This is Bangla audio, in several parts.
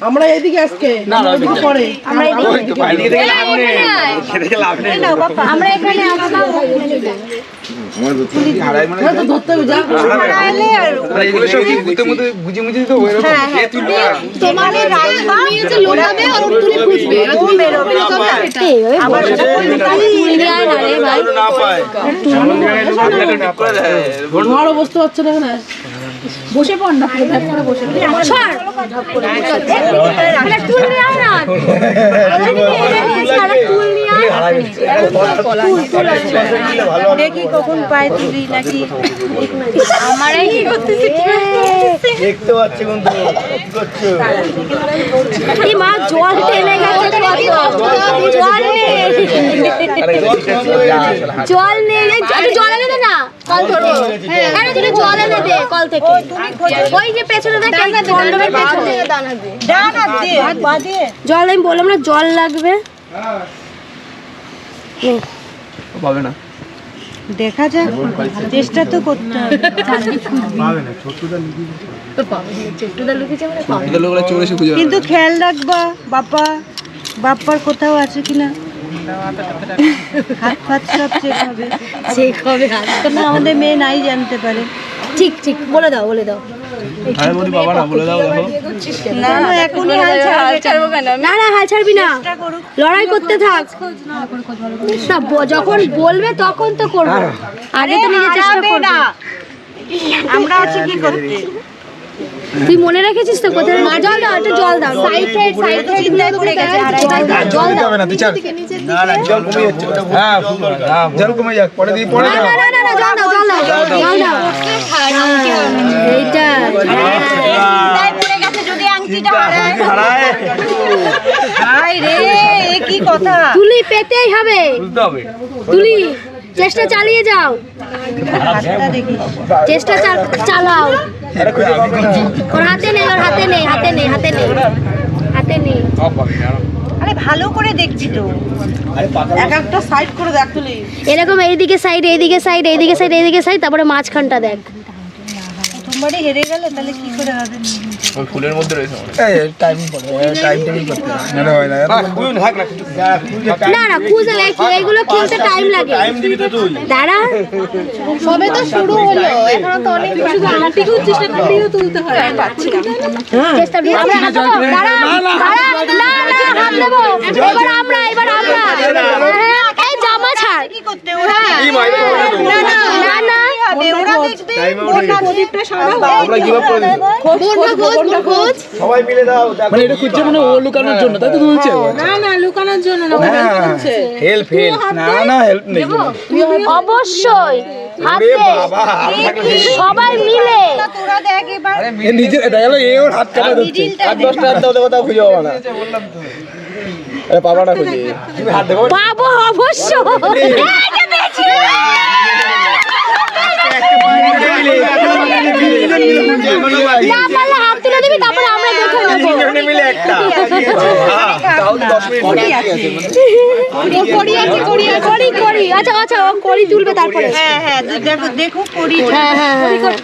আমরা এইদিকে আজকে পরে আমরা এখানে ধরতে হবে যা বসতে পারছো না এখানে বসে পড় না বসে দেখি কখন পায় তুলি নাকি আমারই কি করতেছি দেখতে পাচ্ছি কিন্তু কি করছো এই মা জল টেনে গেছে জল নেই জল এনে দে না কল থেকে আরে তুমি জল এনে দে কল থেকে ওই যে পেছনে দেখ মণ্ডপের পেছনে ডানা দে পা দিয়ে জল আমি বললাম না জল লাগবে পাবে না দেখা যাক চেষ্টা তো করতে হবে পাবে না ছোটটা লিখি তো পাবে ছোটটা লিখেছে মানে পাবে ছোটটা লোকরা চলে এসে খুঁজে কিন্তু খেয়াল রাখবা বাপ্পার কোথাও আছে কিনা হাত ফাত সব চেক হবে না আমাদের মেয়ে নাই জানতে পারে ঠিক ঠিক বলে দাও আরে বলি বাবা না বলে দাও দেখো না এখনই হাল ছাড়বো কেন না হাল ছাড়বি না লড়াই করতে থাক না যখন বলবে তখন তো করবো আগে তো নিজে চেষ্টা করবে আমরা আছি কি করতে তুই মনে রেখেছিস তো কোথায় জল দাও একটু জল দাও সাইড চিন্তায় পড়ে গেছে জল দাও না তুই না জল কমে যাচ্ছে হ্যাঁ জল কমে যাক পরে দিই পরে দাও না জল দাও এইটা চিন্তায় পড়ে গেছে যদি আংটিটা হারায় হাই রে এ কি কথা তুলি পেতেই হবে তুলি চেষ্টা চালিয়ে যাও চেষ্টা চালাও ওর হাতে নেই আরে ভালো করে দেখছি তো এক একটা সাইড করে দেখ তুলি এরকম এইদিকে সাইড তারপরে মাঝখানটা দেখ প্রথমবারই হেরে গেলে তাহলে কি করে হবে ওই ফুলের মধ্যে রয়েছে এই টাইম করতে না হয় না না খুঁজে এইগুলো খেলতে টাইম লাগে টাইম দিবি তো তুই দাঁড়া সবে তো শুরু হলো এখনো তো অনেক শুধু আটিকে চেষ্টা করিও তুলতে হয় চেষ্টা দাঁড়া না হাত দেবো এবার আমরা এই জামা ছাড় কি করতে এই মাইরে না ওরা দেখবে প্রদীপটা সারাও আমরা গিভ আপ করে দিই খোঁজ সবাই মিলে দাও মানে এটা খুঁজছে মানে ও লুকানোর জন্য তাই তো তুলছে না লুকানোর জন্য না হেল্প না হেল্প নেই অবশ্যই হাতে সবাই মিলে তোরা দেখ এবার এ নিজে দেখালো এ ওর হাত কাটা দিচ্ছে 8-10টা হাত দাও কথা খুঁজে পাবো না বললাম তো আরে পাবাটা খুঁজে তুমি হাত দেবো পাবো অবশ্যই হাত তুলে দিবি তারপরে আমরা দেখে মিলে একটা করি আচ্ছা করি তুলবে তারপরে হ্যাঁ দেখো করি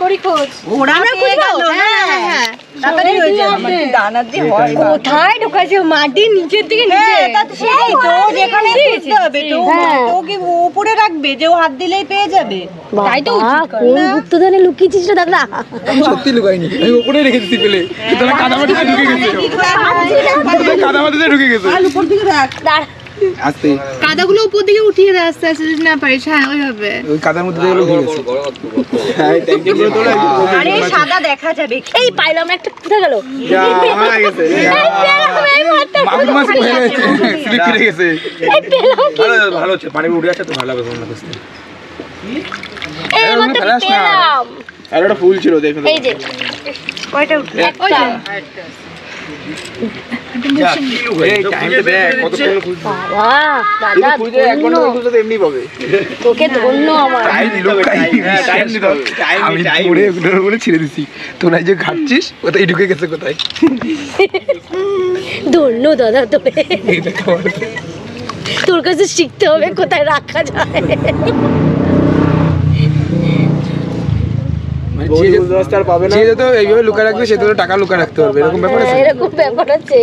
করি খোঁজ ওরা আমরা খুঁজবো হ্যাঁ তাড়াতাড়ি হয়ে যাবে দানা দিয়ে হয় কোথায় ঢোকাছে মাটির নিচের দিকে নিচে সেই তো যেখানে খুঁজতে হবে তো ও কি উপরে রাখবে যে ও হাত দিলেই পেয়ে যাবে তাই তো কোন গুপ্তধনে লুকিয়েছিস রে দাদা আমি সত্যি লুকাইনি আমি উপরে রেখেছি পেলে তোরা কাদামাটিতে ঢুকে গেছে কাদামাটিতে ঢুকে গেছে আর উপর দিকে রাখ আস্তে কাদাগুলো উপর দিকে উঠিয়ে দে আস্তে আস্তে যদি না পারিস হ্যাঁ ওইভাবে ওই কাদার মধ্যে দিয়ে ঢুকে গেছে হ্যাঁ ট্যাঙ্কি করে তোলা আরে সাদা দেখা যাবে এই পাইলাম একটা কোথায় গেল মারা গেছে মাগুর মাছ হয়ে গেছে স্লিপ করে গেছে এই পেলাম কি ভালো হচ্ছে পানি উঠে আসছে তো ভালো হবে তোমরা দেখতে এই মত পেলাম আর একটা ফুল ছিল দেখো এই যে কয়টা উঠলো একটা এমনি পাবে তোকে ধন্য আমার। আমি পরে ছেড়ে দিছি তোরা যে ঘাটছিস কোথায় ঢুকে গেছে কোথায় ধন্য দাদা তোকে, তোর কাছে শিখতে হবে কোথায় রাখা যায়। যে যত এইভাবে লুকা রাখবে সে তো টাকা লুকা রাখতে পারবে, এরকম ব্যাপার আছে। এরকম ব্যাপার আছে।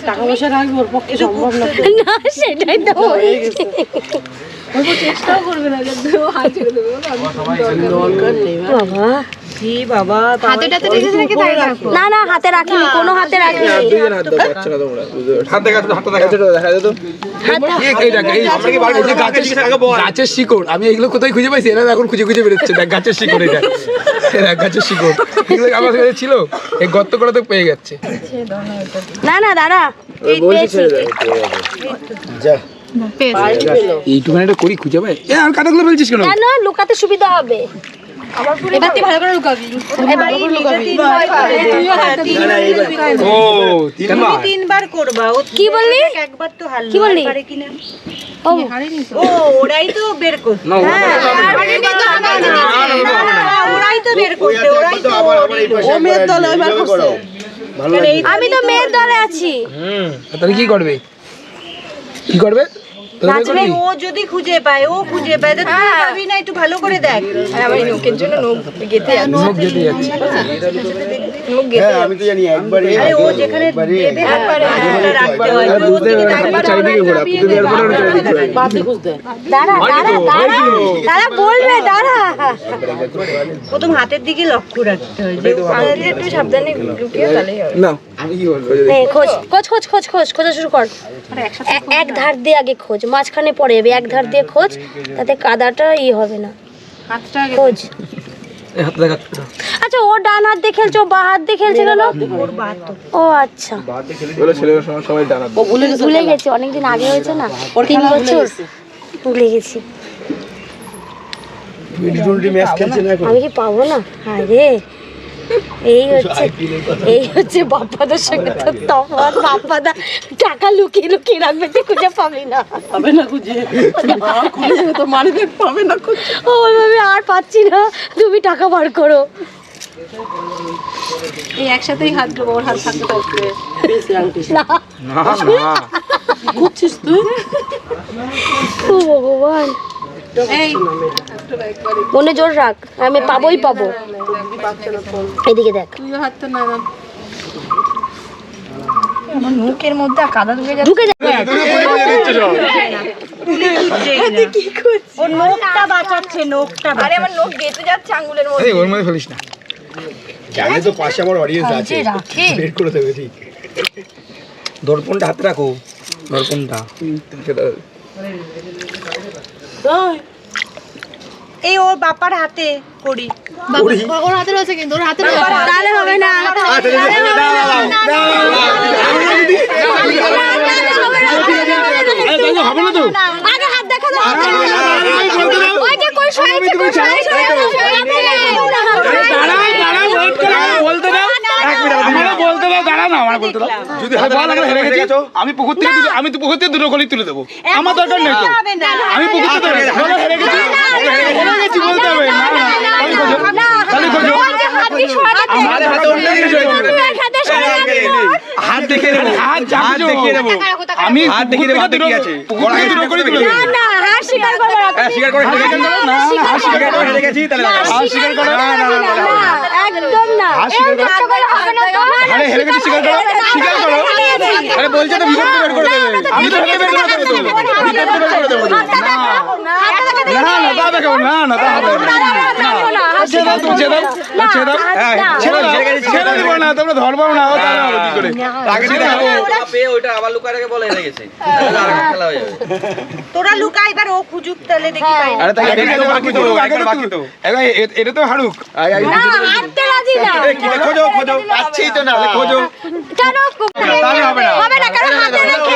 টাকা পয়সা রাখবো ওর পক্ষে সম্ভব না। না সেটাই তো বলছি। চেষ্টাও করবে না যে হাত ছেড়ে দেবে, দরকার নেই বাবা বাবা। হাতে টাতে রেখেছে নাকি তাই রাখো? না না হাতে রাখিনি, কোনো হাতে রাখিনি। দুইজন হাত দাও, পাচ্ছ না তোমরা। হাত দেখা তো, হাতটা দেখা তো, দেখা তো। গাছের শিকড় আমি এগুলো কোথায় খুঁজে পাইছি, এরা এখন খুঁজে খুঁজে বেরোচ্ছে। দেখ গাছের শিকড়, এটা দেখ গাছের শিকড়, এগুলো আমার কাছে ছিল, এই গর্ত করে তো পেয়ে যাচ্ছে। না না দাঁড়া, এইটুখানি একটা করি খুঁজে পাই। আর কাটাগুলো বলছিস কেন? কেন লুকাতে সুবিধা হবে। এবার তুই ভালো করে লুকাবি। ও তিনবার করবা। কি বললি? একবার তো হাল কি বললি? পারে কিনা। ও ও ওরাই তো বের করছে। ওরাই তো বের করছে, ওরাই তো। ও মেয়ের দলে এবার করছে। আমি তো মেয়ের দলে আছি। তাহলে কি করবে, কি করবে? নাচবে। ও যদি খুঁজে পায়, ও খুঁজে পায়, তো তুই পাবি না। একটু ভালো করে দেখ। আমার নোকের জন্য নোক গেতে নখ যেতে যাচ্ছে। আমি তো জানি একবারে আরে ও যেখানে দেবে একবারে হাতটা রাখতে হয়। আর বুঝতে চারিদিকে ঘোরা, পুজো দেওয়ার পরে চারিদিকে ঘোরা। দাঁড়া দাঁড়া দাঁড়া দাঁড়া বলবে, দাঁড়া। প্রথম হাতের দিকে লক্ষ্য রাখতে হয়। যে একটু সাবধানে লুকিয়ে তাহলেই হবে। না আমি কি বলবো, নে খোঁজ খোঁজ খোঁজ খোঁজ খোঁজ খোঁজা শুরু কর। এক ধার দিয়ে আগে খোঁজ, মাঝখানে পড়ে যাবে। এক ধার দিয়ে খোঁজ, তাতে কাদাটা হবে না। হাতটা আগে খোঁজ। এই হাত দেখা। আচ্ছা ও ডান হাত দিয়ে খেলছে, ও বা হাত দিয়ে খেলছে কেন? ও আচ্ছা, বলে ছেলেরা সবাই ডানা। ভুলে গেছি, অনেকদিন আগে হয়েছে না, 3 বছর ভুলে গেছি। ম্যাচ খেলছে না এখন। আমি কি পাবো না? আরে এই হচ্ছে বাপ্পাদার সঙ্গে তো তফাৎ। বাপ্পাদা টাকা লুকিয়ে লুকিয়ে রাখবে, তুই খুঁজে পাবি না। পাবে না খুঁজে, খুঁজে যাবে তো মানি ব্যাগ পাবে না খুঁজে। ও আমি আর পাচ্ছি না, তুমি টাকা বার করো। এই একসাথেই হাত দেবো, ওর হাত থাকতে থাকবে। না না না খুঁজছিস তুই? ও ভগবান, এই মনে জোর রাখ, আমি পাবোই পাবো। এদিকে দেখ, তুই হাতটা না না আমার মুখের মধ্যে কাদা ঢুকে যাচ্ছে। ঢুকে যাবে। ও নখটা বাঁচাচ্ছে, নখটা। আরে আমার নখ গেঁথে যাচ্ছে আঙ্গুলের মধ্যে। এই ওর মধ্যে ফেলিস না। জানে তো পাশে আমার অডিয়েন্স আছে, বের করে দেবে ঠিক। দর্পণটা হাতে রাখো, দর্পণটা এই ওর বাপার হাতে করি। ওর হাতে রয়েছে, কিন্তু ওর হাতে রয়েছে। তাহলে হবে না, হবে না তো। আগে হাত দেখা দাও। ওই যে কই সরাইছে, কই সরাইছে। বলতে দাও, আমাকে বলতে দাও, দাঁড়া না, আমার বলতে দাও। যদি বল আমরা হেরে গেছি, আমি পুকুর থেকে আমি তো পুকুর থেকে দুটো গলি তুলে দেবো, আমার দরকার নেই তো। আমি পুকুর থেকে হেরে গেছি, হেরে গেছি বলতে হবে। না না আমি খোঁজো, তাহলে খোঁজো। আমার হাতে অন্য কিছু হাত দেখিয়ে দেবো, হাত দেখিয়ে দেবো। আমি হাত দেখিয়ে দেবো, হাতে কি আছে? পুকুর থেকে দুটো গলি তুলে দেবো। না হাত স্বীকার করো না। স্বীকার করে হেরে গেছি, না হাত স্বীকার করে হেরে গেছি, তাহলে হাত স্বীকার করো। না না একদম না। আরে হেরে গেছি, স্বীকার করো, স্বীকার করো। আরে বলছে তো ভিতর বের করে দেবে, আমি তো হেরে বের করে দেবো, ভিতর বের করে দেবো। না না তা দেখাবো, না না তা হবে না। ছেড়ে দাও, তুমি ছেড়ে দাও, ছেড়ে দাও, ছেড়ে দাও, ছেড়ে দিব না, তোমরা ধরবো না, ও তাহলে হবে কি করে? আগে ছেড়ে দাও। তোরা লুকা, এবার ও খুঁজুক, তাহলে দেখি পাই না। আরে তাই বাকি তো, একবার বাকি তো। এটা তো হারুক। না হাঁটতে রাজি না। খোঁজো, খোঁজো, পাচ্ছি তো না, খোঁজো। কেন? তাহলে হবে না। হবে না, কারণ হাতে রেখে।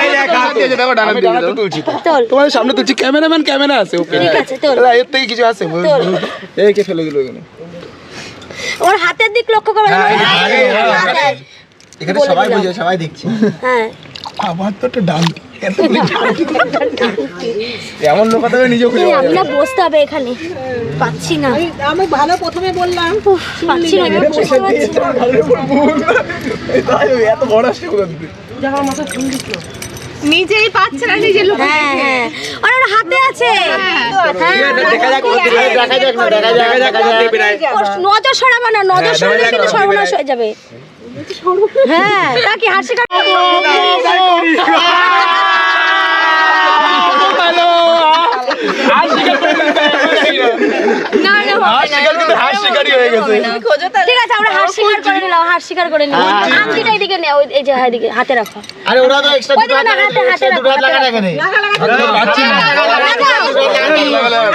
এই এক হাত, কি আছে দেখো ডানা দিয়ে দাও তুলছি তোল তোমার সামনে তুলছি ক্যামেরাম্যান ক্যামেরা আছে ওকে ঠিক আছে তোল এর থেকে কিছু আছে এই কে ফেলে দিল এখানে ওর হাতের দিক লক্ষ্য করো এখানে সবাই বুঝে সবাই দেখছে হ্যাঁ আমার তো একটা ডান এমন লোক কথা নিজে খুঁজে আমি না বসতে হবে এখানে পাচ্ছি না আমি ভালো প্রথমে বললাম পাচ্ছি না বসতে পারছি না এত বড় আসছে নিজেই পাচ্ছে না নিজের লোক হ্যাঁ হ্যাঁ আর ওর হাতে আছে হ্যাঁ দেখা যাক নজর সরাবো না নজর সরালে কিন্তু সর্বনাশ হয়ে যাবে হ্যাঁ তা কি হাসি কাটবো না না হাস শিকারি হয়ে গেছে খোঁজো তাহলে ঠিক আছে আমরা হাত স্বীকার করে নিলাম হাত স্বীকার করে নিলাম আংটিটা এদিকে নে ওই এই যে এদিকে হাতে রাখো আরে ওরা তো এক্সট্রা ওই দিকে না হাতে হাতে রাখো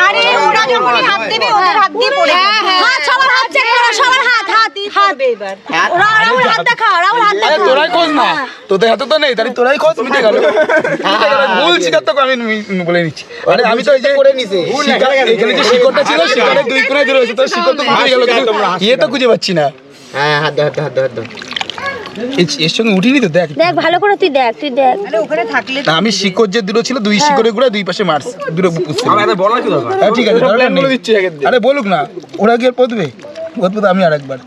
আরে ওরা যখন হাত দেবে ওদের হাত দিয়ে পড়ে হাত সবার হাত চেক করো সবার হাত হাত হাত এবার ওরা রাহুল হাত দেখাও রাহুল হাত আরে দেখাও তোরাই খোঁজ না তোদের হাতে তো নেই তাহলে তোরাই খোঁজ মিটে গেল ভুল শিকার তো আমি বলে নিচ্ছি আরে আমি তো এই যে করে নিছি এখানে যে শিকড়টা ছিল শিকড়ের দুই কোণায় ধরে রয়েছে তো শিকড় তো খুঁজে গেল কিন্তু ইয়ে তো খুঁজে পাচ্ছি না হ্যাঁ হাত দাও এর সঙ্গে উঠিনি তো দেখ দেখ ভালো করে তুই দেখ আরে ওখানে থাকলে না আমি শিকড় যে দুটো ছিল দুই শিকড়ে গুড়া দুই পাশে মারছি দুটো পুষছে ঠিক আছে বলে দিচ্ছি আরে বলুক না ওরা কি আর পদবে পদবে আমি আরেকবার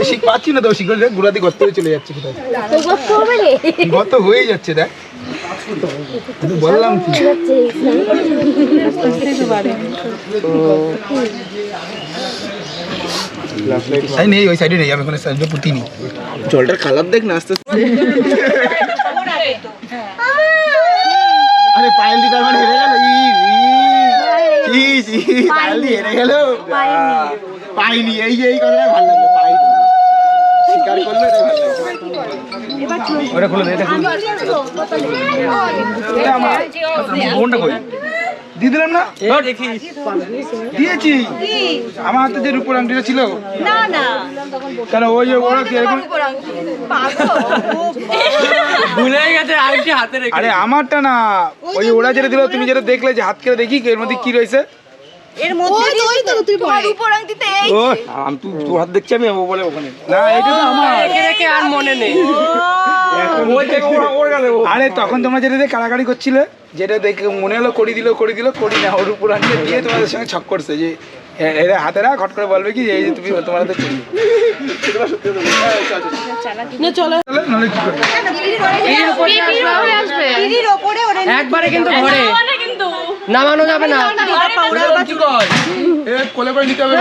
শিক পাচ্ছি না তো শিকড় গুড়াতে গর্ত হয়ে চলে যাচ্ছে কোথায় তুই বসতে হবে রে গর্ত হয়ে যাচ্ছে দেখ বললাম কি এই নেই ওই সাইডে নেই আমি ওখানে সাইডে পুঁতিনি জলটার কালার দেখ না আস্তে আস্তে আরে পায়েল দি তার মানে হেরে গেল পায়েল দি হেরে গেল পাইনি এই কথাটা ভালো লাগলো পাইনি শিকার করলো এটা ভালো লাগলো ওটা খুলে দে এটা খুলে এটা আমার ফোনটা কই দিয়ে দিলাম না দিয়েছি আমার হাতে যে রূপোর আংটিটা ছিল না না কেন ওই ওরা কি এরকম আরে আমারটা না ওই ওরা যেটা দিল তুমি যেটা দেখলে যে হাত কেটে দেখি এর মধ্যে কি রয়েছে এর মধ্যে তোমার উপর আংটিতে এই ও আমি তুই হাত দেখছি আমি ওপরে ওখানে না এটা তো আমার আর মনে নেই আরে তখন তোমরা যেটা দেখে কাড়াকাড়ি করছিলে যেটা দেখে মনে হলো করি না ওর উপর আনতে দিয়ে তোমাদের সঙ্গে ছক করছে যে এরা হাতেরা ঘট করে বলবে কি এই যে তুমি তোমার হাতে করি নাহলে কি করবে দিদির উপরে ওরে একবারে কিন্তু ঘরে নামানো যাবে না এ কোলে করে নিতে হবে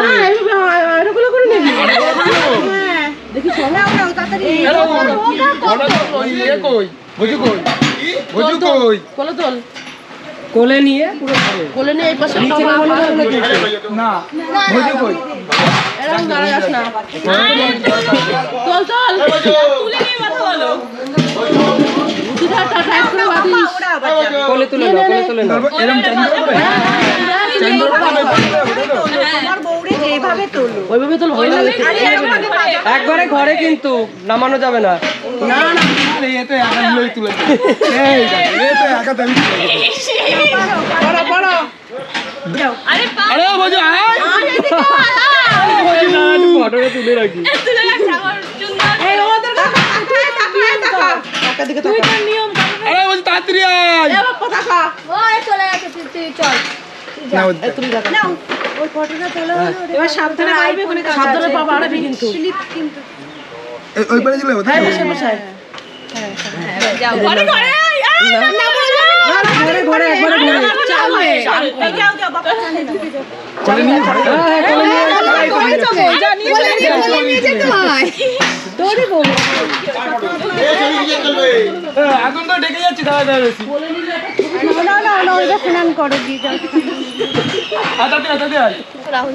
কোলে নিয়ে বলে নে এই পাশে না ভোজু কই এরকম দাঁড়া যাস না চল তুলে নিয়ে কথা বলো দুধাটা টাইপ করে বাঁধিস কোলে তুলে নাও কোলে তুলে নাও এরকম চন্দ্র তোমার বউরে যেভাবে তোলো ওইভাবে তো ভয় লাগে একবারে ঘরে কিন্তু নামানো যাবে না আরে এ তো একা লই তুলে এই এ তো একা দাবি আরে ভোজু আয় ফটোটা তুলে রাখি এই ওদের টাকা দিকে তুই তোর নিয়ম আরে ভোজু তাড়াতাড়ি আয় এবার কথা খা ওই চলে গেছে তুই চল না তুমি দেখো না ওই ফটোটা তোলো এবার সাবধানে পাইবে কোনে সাবধানে পাবা আড়াবি কিন্তু ওই পারে ছিল হ্যাঁ বসে বসে যাও ঘরে ঘরে ঘরে চালে যাও যাও বাবা জানে না চলে নিয়ে এখন তো ডেকে যাচ্ছি দাদা বেশি না ওইটা স্নান করো দিয়ে যাও রাহুল